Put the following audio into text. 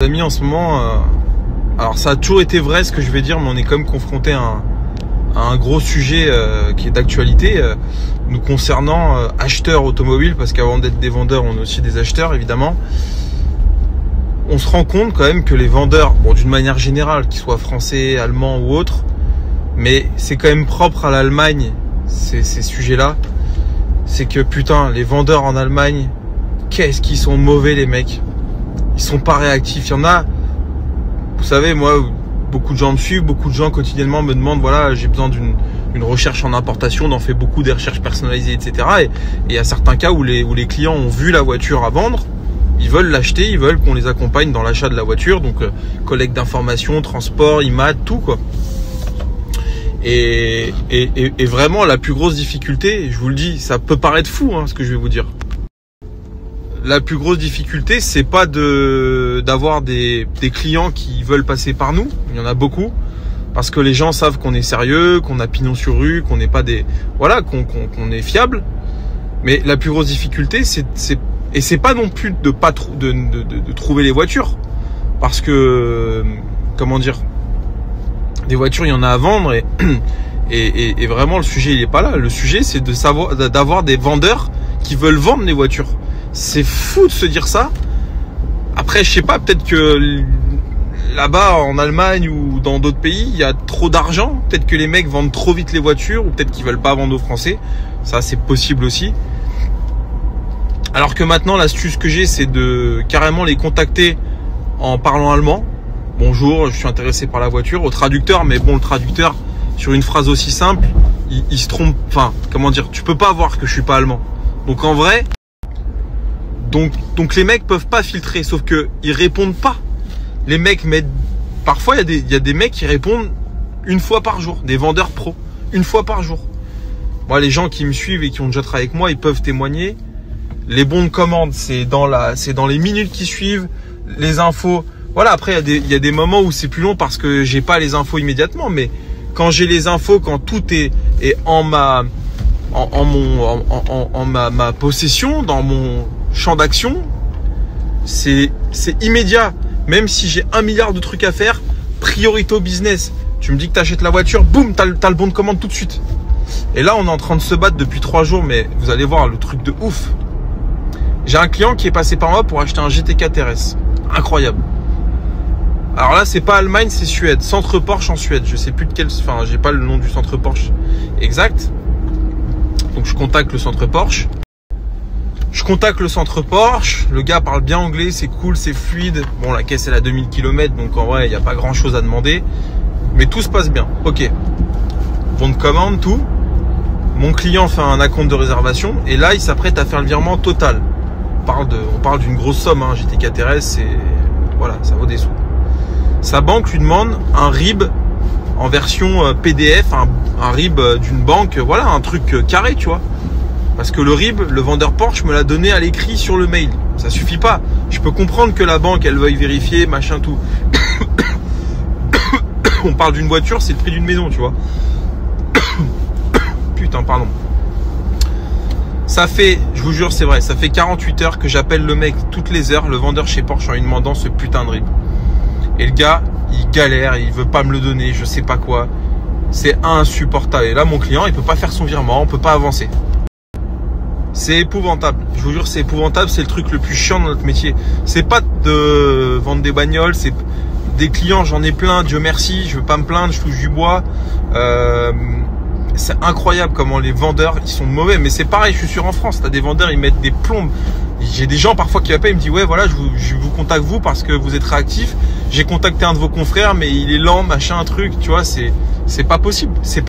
Amis, en ce moment, alors ça a toujours été vrai ce que je vais dire, mais on est quand même confronté à un gros sujet qui est d'actualité, nous concernant acheteurs automobiles, parce qu'avant d'être des vendeurs, on est aussi des acheteurs évidemment. On se rend compte quand même que les vendeurs, bon, d'une manière générale, qu'ils soient français, allemands ou autres, mais c'est quand même propre à l'Allemagne, ces sujets-là, c'est que putain, les vendeurs en Allemagne, qu'est-ce qu'ils sont mauvais les mecs. Ils sont pas réactifs. Il y en a, vous savez, moi, beaucoup de gens me suivent, beaucoup de gens quotidiennement me demandent, voilà, j'ai besoin d'une recherche en importation, on en fait beaucoup des recherches personnalisées, etc. Et il y a certains cas où les clients ont vu la voiture à vendre, ils veulent l'acheter, ils veulent qu'on les accompagne dans l'achat de la voiture, donc collecte d'informations, transport, IMAT, tout quoi. Et vraiment, la plus grosse difficulté, je vous le dis, ça peut paraître fou, hein, ce que je vais vous dire. La plus grosse difficulté, c'est pas d'avoir des clients qui veulent passer par nous. Il y en a beaucoup, parce que les gens savent qu'on est sérieux, qu'on a pignon sur rue, qu'on n'est pas des, voilà, qu'on est fiable. Mais la plus grosse difficulté, c'est pas non plus de trouver les voitures, parce que comment dire, des voitures, il y en a à vendre et vraiment le sujet il est pas là. Le sujet, c'est d'avoir des vendeurs qui veulent vendre les voitures. C'est fou de se dire ça. Après, je sais pas, peut-être que là-bas en Allemagne ou dans d'autres pays, il y a trop d'argent. Peut-être que les mecs vendent trop vite les voitures, ou peut-être qu'ils veulent pas vendre aux Français. Ça, c'est possible aussi. Alors que maintenant, l'astuce que j'ai, c'est de carrément les contacter en parlant allemand. Bonjour, je suis intéressé par la voiture, au traducteur. Mais bon, le traducteur, sur une phrase aussi simple, il se trompe. Enfin, comment dire, tu peux pas voir que je suis pas allemand. Donc en vrai, donc les mecs peuvent pas filtrer, sauf que ils répondent pas. Les mecs mettent, parfois il y a des mecs qui répondent une fois par jour, des vendeurs pro, une fois par jour. Moi, les gens qui me suivent et qui ont déjà travaillé avec moi, ils peuvent témoigner. Les bons de commande, c'est dans les minutes qui suivent, les infos. Voilà, après il y a des moments où c'est plus long parce que j'ai pas les infos immédiatement, mais quand j'ai les infos, quand tout est en ma possession, dans mon champ d'action, c'est immédiat. Même si j'ai 1 milliard de trucs à faire, priorité au business. Tu me dis que tu achètes la voiture, boum, t'as le bon de commande tout de suite. Et là, on est en train de se battre depuis 3 jours, mais vous allez voir le truc de ouf. J'ai un client qui est passé par moi pour acheter un GT4 RS. Incroyable. Alors là, c'est pas Allemagne, c'est Suède. Centre Porsche en Suède. Je sais plus de quel, enfin, j'ai pas le nom du centre Porsche exact. Donc je contacte le centre Porsche. Le gars parle bien anglais, c'est cool, c'est fluide. Bon, la caisse elle a 2000 km, donc en vrai, il n'y a pas grand chose à demander. Mais tout se passe bien. Ok. Bon de commande, tout. Mon client fait un acompte de réservation et là, il s'apprête à faire le virement total. On parle d'une grosse somme, hein. GT4 RS, c'est, voilà, ça vaut des sous. Sa banque lui demande un RIB en version PDF, un RIB d'une banque, voilà, un truc carré, tu vois. Parce que le RIB, le vendeur Porsche me l'a donné à l'écrit sur le mail. Ça suffit pas. Je peux comprendre que la banque, elle veuille vérifier, machin, tout. On parle d'une voiture, c'est le prix d'une maison, tu vois. Putain, pardon. Ça fait, je vous jure, c'est vrai, ça fait 48 heures que j'appelle le mec toutes les heures, le vendeur chez Porsche, en lui demandant ce putain de RIB. Et le gars, il galère, il veut pas me le donner, je sais pas quoi. C'est insupportable. Et là, mon client, il peut pas faire son virement, on peut pas avancer. C'est épouvantable. Je vous jure, c'est épouvantable. C'est le truc le plus chiant dans notre métier. C'est pas de vendre des bagnoles. C'est des clients, j'en ai plein. Dieu merci. Je veux pas me plaindre. Je touche du bois. C'est incroyable comment les vendeurs, ils sont mauvais. Mais c'est pareil, je suis sûr en France. T'as des vendeurs, ils mettent des plombes. J'ai des gens parfois qui appellent, ils me disent ouais, voilà, je vous contacte vous parce que vous êtes réactif. J'ai contacté un de vos confrères, mais il est lent, machin, un truc. Tu vois, c'est pas possible. C'est